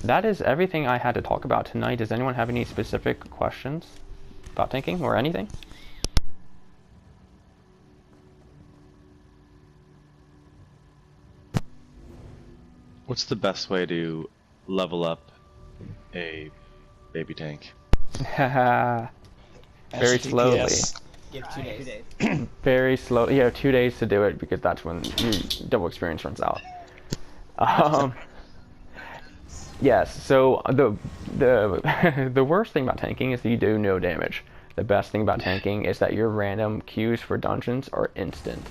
that is everything I had to talk about tonight. Does anyone have any specific questions about tanking or anything? What's the best way to level up a baby tank? Very slowly. Give 2 days. Very slow. Yeah, 2 days to do it because that's when your double experience runs out. Yes. So the worst thing about tanking is that you do no damage. The best thing about tanking is that your random queues for dungeons are instant.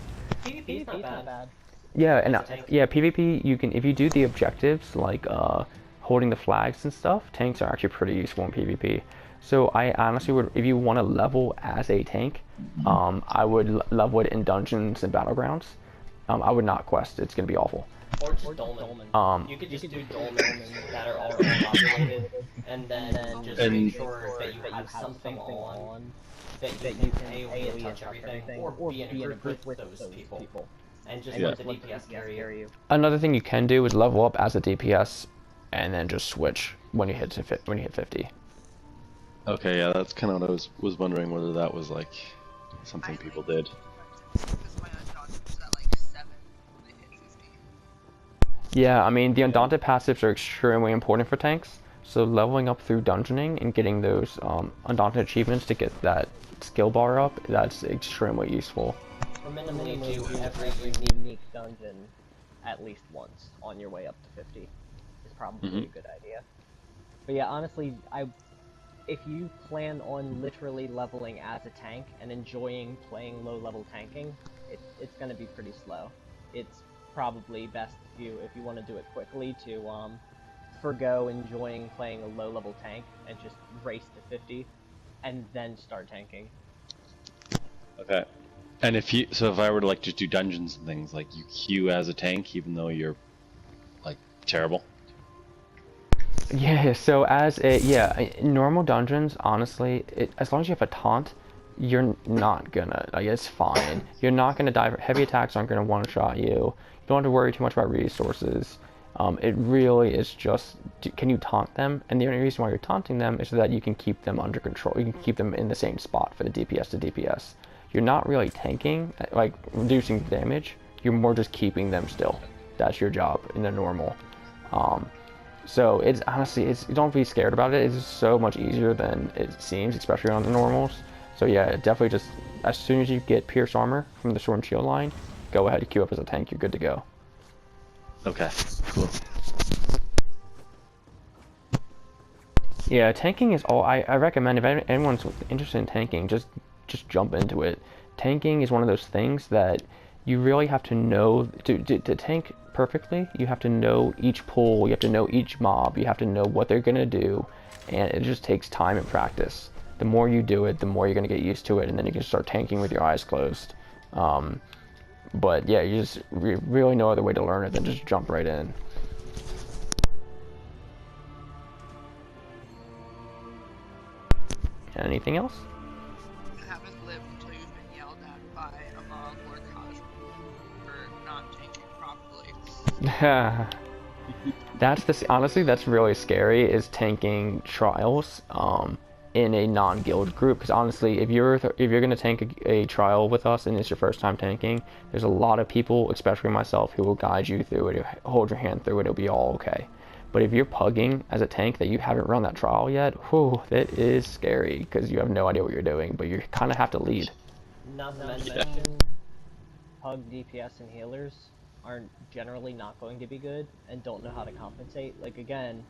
PvP's not bad. Yeah, and yeah, PvP you can if you do the objectives like holding the flags and stuff. Tanks are actually pretty useful in PvP. So I honestly would, if you want to level as a tank, I would level it in dungeons and battlegrounds. I would not quest; it's gonna be awful. Or just dolmen. You could just do dolmens that are already populated, and then just make sure that you have something on that you can AoE and touch everything, or be in a group with those people. And just let the DPS carry you. Another thing you can do is level up as a DPS, and then just switch when you hit 50. Okay, yeah, that's kind of what I was wondering, whether that was like something people did. Yeah, I mean the Undaunted passives are extremely important for tanks. So leveling up through dungeoning and getting those Undaunted achievements to get that skill bar up, that's extremely useful. Or minimally do every unique dungeon at least once on your way up to 50 is probably a good idea. But yeah, honestly, if you plan on literally leveling as a tank and enjoying playing low-level tanking, it's going to be pretty slow. It's probably best if you want to do it quickly to forgo enjoying playing a low-level tank and just race to 50 and then start tanking. Okay. And if I were to like just do dungeons and things, like you queue as a tank even though you're like terrible. Yeah, so normal dungeons, honestly, as long as you have a taunt, you're not gonna, like, it's fine. You're not gonna die. Heavy attacks aren't gonna one-shot you. You don't have to worry too much about resources. It really is just, can you taunt them? And the only reason why you're taunting them is so that you can keep them under control. You can keep them in the same spot for the DPS to DPS. You're not really tanking, like reducing damage. You're more just keeping them still. That's your job in the normal. So it's honestly, you don't be scared about it. It's so much easier than it seems, especially on the normals. So yeah, definitely just as soon as you get Pierce Armor from the Sword and Shield line, go ahead and queue up as a tank. You're good to go. Okay, cool. Yeah, tanking is all I recommend. If anyone's interested in tanking, just jump into it. Tanking is one of those things that you really have to know to tank perfectly. You have to know each pull, you have to know each mob, you have to know what they're gonna do, and it just takes time and practice. The more you do it, the more you're gonna get used to it, and then you can start tanking with your eyes closed. But yeah, you just really no other way to learn it than just jump right in. Anything else? You haven't lived until you've been yelled at by a monk or Honestly, that's really scary, is tanking trials in a non-guild group, because honestly, if you're gonna tank a trial with us and it's your first time tanking, there's a lot of people, especially myself, who will guide you through it, hold your hand through it, it'll be all okay. But if you're pugging as a tank that you haven't run that trial yet, whew, that is scary, because you have no idea what you're doing, but you kind of have to lead. Not to mention, pug DPS and healers are generally not going to be good and don't know how to compensate. Like, again,